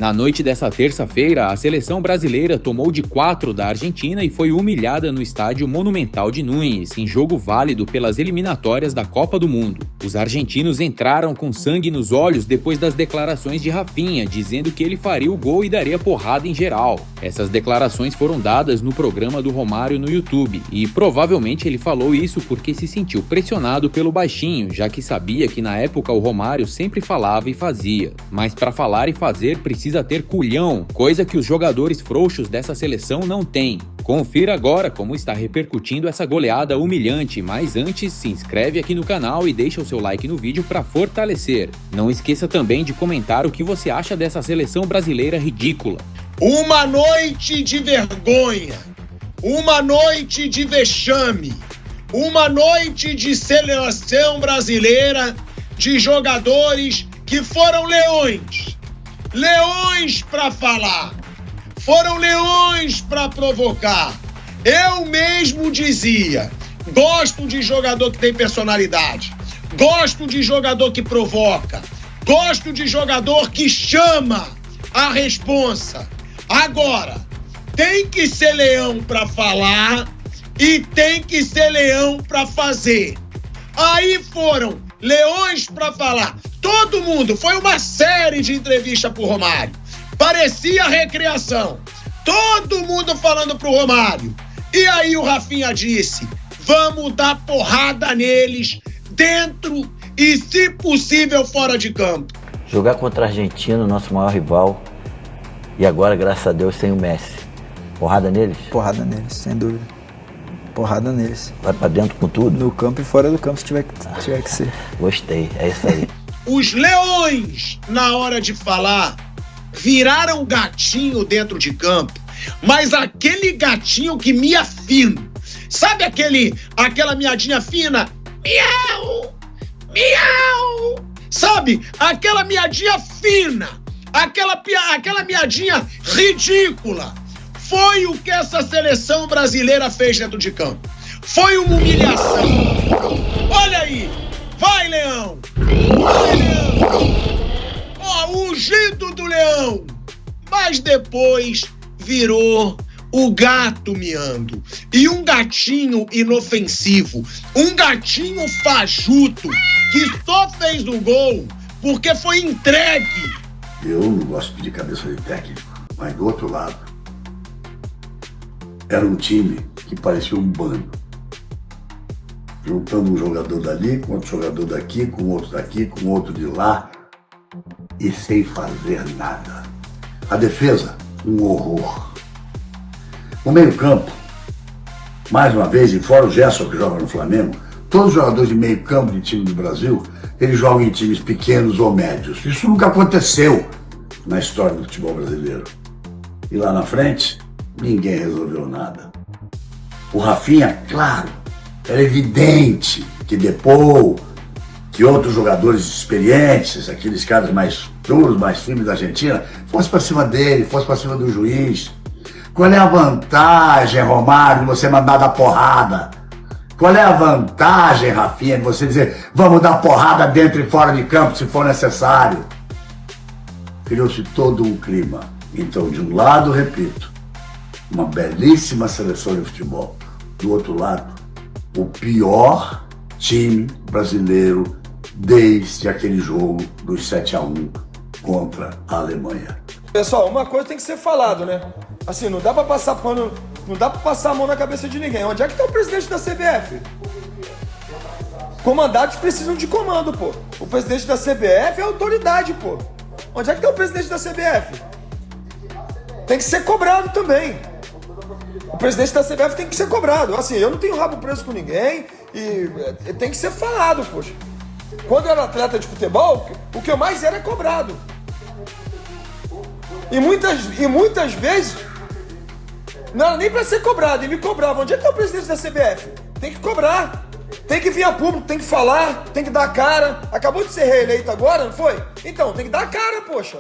Na noite dessa terça-feira, a seleção brasileira tomou de 4 da Argentina e foi humilhada no estádio Monumental de Núñez, em jogo válido pelas eliminatórias da Copa do Mundo. Os argentinos entraram com sangue nos olhos depois das declarações de Rafinha, dizendo que ele faria o gol e daria porrada em geral. Essas declarações foram dadas no programa do Romário no YouTube, e provavelmente ele falou isso porque se sentiu pressionado pelo baixinho, já que sabia que na época o Romário sempre falava e fazia. Mas para falar e fazer precisa ter culhão, coisa que os jogadores frouxos dessa seleção não têm. Confira agora como está repercutindo essa goleada humilhante, mas antes se inscreve aqui no canal e deixa o seu like no vídeo para fortalecer. Não esqueça também de comentar o que você acha dessa seleção brasileira ridícula. Uma noite de vergonha, uma noite de vexame, uma noite de seleção brasileira de jogadores que foram leões. Leões para falar, foram leões para provocar. Eu mesmo dizia, gosto de jogador que tem personalidade, gosto de jogador que provoca, gosto de jogador que chama a responsa. Agora, tem que ser leão para falar e tem que ser leão para fazer. Aí foram leões para falar. Todo mundo, foi uma série de entrevistas pro Romário. Parecia recreação. Todo mundo falando pro Romário. E aí o Rafinha disse, vamos dar porrada neles dentro e, se possível, fora de campo. Jogar contra a Argentina, nosso maior rival. E agora, graças a Deus, sem o Messi. Porrada neles? Porrada neles, sem dúvida. Porrada neles. Vai pra dentro com tudo? No campo e fora do campo, se tiver que ser. Gostei, é isso aí. Os leões, na hora de falar, viraram gatinho dentro de campo, mas aquele gatinho que mia fino. Sabe aquela miadinha fina? Miau! Miau! Sabe? Aquela miadinha fina. Aquela miadinha ridícula. Foi o que essa seleção brasileira fez dentro de campo. Foi uma humilhação. Olha aí. Vai, Leão! Vai, Leão! Ó, o ungido do Leão! Mas depois virou o gato miando. E um gatinho inofensivo, um gatinho fajuto, que só fez o gol porque foi entregue. Eu não gosto de cabeça de técnico, mas do outro lado, era um time que parecia um bando. Juntando um jogador dali, com outro jogador daqui, com outro daqui, com outro de lá, e sem fazer nada. A defesa, um horror. O meio-campo, mais uma vez, e fora o Gerson que joga no Flamengo, todos os jogadores de meio-campo de time do Brasil, eles jogam em times pequenos ou médios. Isso nunca aconteceu na história do futebol brasileiro. E lá na frente, ninguém resolveu nada. O Rafinha, claro, era evidente que depois que outros jogadores experientes, aqueles caras mais duros, mais firmes da Argentina, fosse para cima dele, fosse para cima do juiz. Qual é a vantagem, Romário, de você mandar dar porrada? Qual é a vantagem, Rafinha, de você dizer vamos dar porrada dentro e fora de campo se for necessário? Criou-se todo um clima. Então, de um lado, repito, uma belíssima seleção de futebol. Do outro lado, o pior time brasileiro desde aquele jogo dos 7-1 contra a Alemanha. Pessoal, uma coisa tem que ser falado, né? Assim, não dá pra passar pano, não dá pra passar a mão na cabeça de ninguém. Onde é que tá o presidente da CBF? Comandados precisam de comando, pô. O presidente da CBF é autoridade, pô. Onde é que tá o presidente da CBF? Tem que ser cobrado também. O presidente da CBF tem que ser cobrado. Assim, eu não tenho rabo preso com ninguém e tem que ser falado, poxa. Quando eu era atleta de futebol, o que eu mais era é cobrado. E muitas vezes não era nem pra ser cobrado, e me cobrava. Onde é que tá o presidente da CBF? Tem que cobrar. Tem que vir a público, tem que falar, tem que dar a cara. Acabou de ser reeleito agora, não foi? Então, tem que dar a cara, poxa.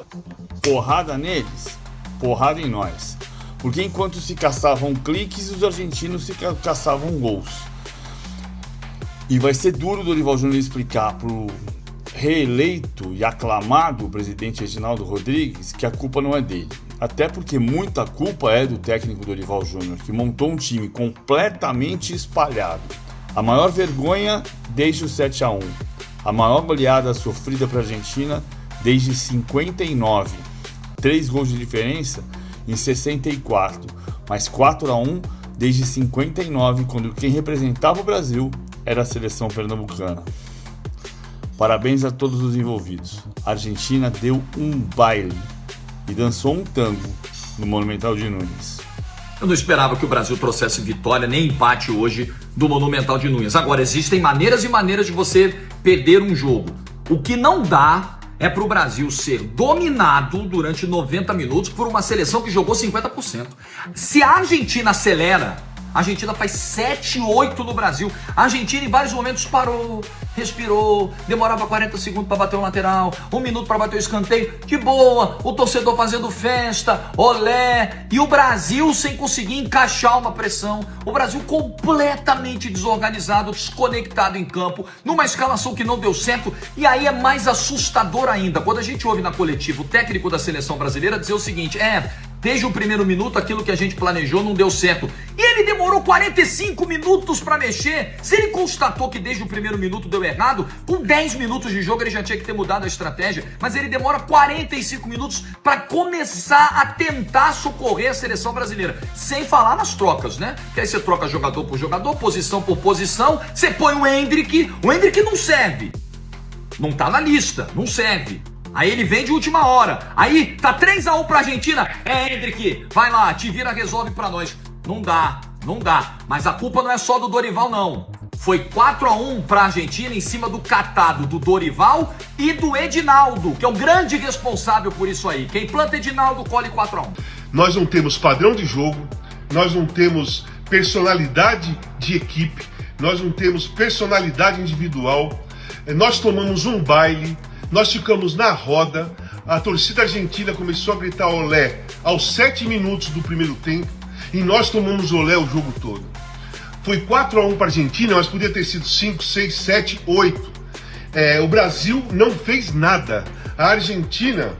Porrada neles, porrada em nós. Porque enquanto se caçavam cliques, os argentinos se caçavam gols. E vai ser duro o Dorival Júnior explicar pro reeleito e aclamado presidente Reginaldo Rodrigues que a culpa não é dele. Até porque muita culpa é do técnico Dorival Júnior, que montou um time completamente espalhado. A maior vergonha desde o 7-1. A maior goleada sofrida para a Argentina desde 59. 3 gols de diferença em 64. Mas 4-1 desde 59, quando quem representava o Brasil era a seleção pernambucana. Parabéns a todos os envolvidos. A Argentina deu um baile e dançou um tango no Monumental de Nunes. Eu não esperava que o Brasil trouxesse vitória nem empate hoje do Monumental de Nunes. Agora, existem maneiras e maneiras de você perder um jogo. O que não dá é para o Brasil ser dominado durante 90 minutos por uma seleção que jogou 50%. Se a Argentina acelera, a Argentina faz 7-8 no Brasil. A Argentina em vários momentos parou, respirou, demorava 40 segundos para bater o lateral, 1 minuto para bater o escanteio, de boa, o torcedor fazendo festa, olé, e o Brasil sem conseguir encaixar uma pressão. O Brasil completamente desorganizado, desconectado em campo, numa escalação que não deu certo. E aí é mais assustador ainda, quando a gente ouve na coletiva o técnico da seleção brasileira dizer o seguinte: desde o primeiro minuto, aquilo que a gente planejou não deu certo. E ele demorou 45 minutos para mexer. Se ele constatou que desde o primeiro minuto deu errado, com 10 minutos de jogo ele já tinha que ter mudado a estratégia. Mas ele demora 45 minutos para começar a tentar socorrer a seleção brasileira. Sem falar nas trocas, né? Que aí você troca jogador por jogador, posição por posição. Você põe o Endrick não serve. Não tá na lista, não serve. Aí ele vem de última hora. Aí tá 3-1 pra Argentina. Endrick, vai lá, te vira, resolve pra nós. Não dá. Mas a culpa não é só do Dorival, não. Foi 4-1 pra Argentina em cima do catado do Dorival e do Edinaldo, que é o grande responsável por isso aí. Quem planta Edinaldo, colhe 4-1. Nós não temos padrão de jogo, nós não temos personalidade de equipe, nós não temos personalidade individual. Nós tomamos um baile. Nós ficamos na roda, a torcida argentina começou a gritar olé aos 7 minutos do primeiro tempo e nós tomamos olé o jogo todo. Foi 4-1 para a Argentina, mas podia ter sido 5, 6, 7, 8. O Brasil não fez nada. A Argentina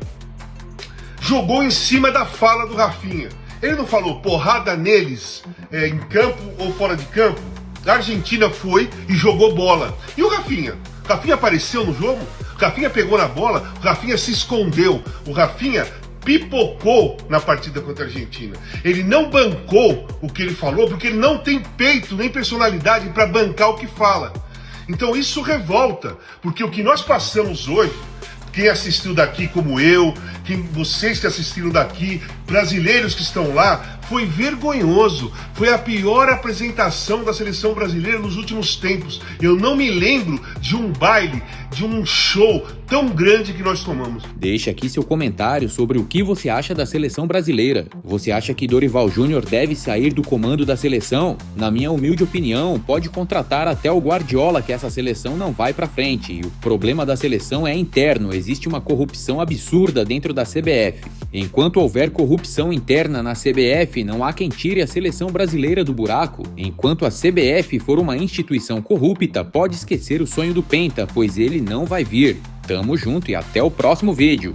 jogou em cima da fala do Rafinha. Ele não falou porrada neles em campo ou fora de campo. A Argentina foi e jogou bola. E o Rafinha? O Rafinha apareceu no jogo? O Rafinha pegou na bola, o Rafinha se escondeu, o Rafinha pipocou na partida contra a Argentina. Ele não bancou o que ele falou, porque ele não tem peito nem personalidade para bancar o que fala. Então isso revolta, porque o que nós passamos hoje, quem assistiu daqui como eu, vocês que assistiram daqui, brasileiros que estão lá, foi vergonhoso. Foi a pior apresentação da seleção brasileira nos últimos tempos. Eu não me lembro de um baile, de um show tão grande que nós tomamos. Deixe aqui seu comentário sobre o que você acha da seleção brasileira. Você acha que Dorival Júnior deve sair do comando da seleção? Na minha humilde opinião, pode contratar até o Guardiola, que essa seleção não vai pra frente. E o problema da seleção é interno, existe uma corrupção absurda dentro da CBF. Enquanto houver corrupção interna na CBF, não há quem tire a seleção brasileira do buraco. Enquanto a CBF for uma instituição corrupta, pode esquecer o sonho do Penta, pois ele não vai vir. Tamo junto e até o próximo vídeo.